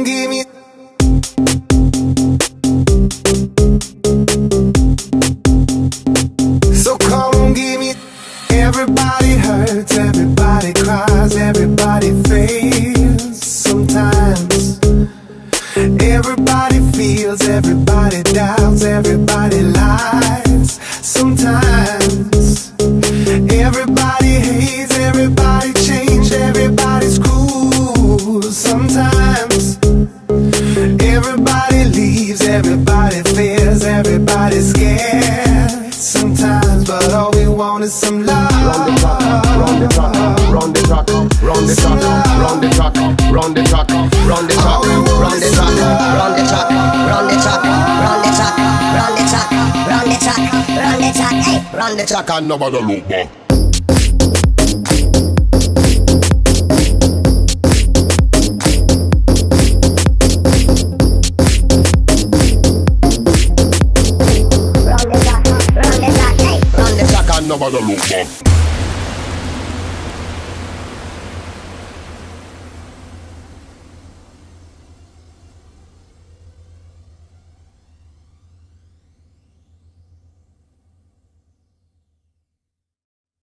on, give me. So come on, give me. Everybody hurts, everybody cries, everybody fails sometimes. Everybody feels, everybody doubts, everybody lies sometimes. Everybody hates, everybody changes, everybody's cool sometimes. Everybody leaves, everybody fears, everybody's scared sometimes. But all we want is some love. Run the track, run the track, run the track, run the track, run the track, run the track, run the track, run the track, run the track, run the track, run the track, run the track, run the track, hey, run the track and nobody look back. Nobody look back.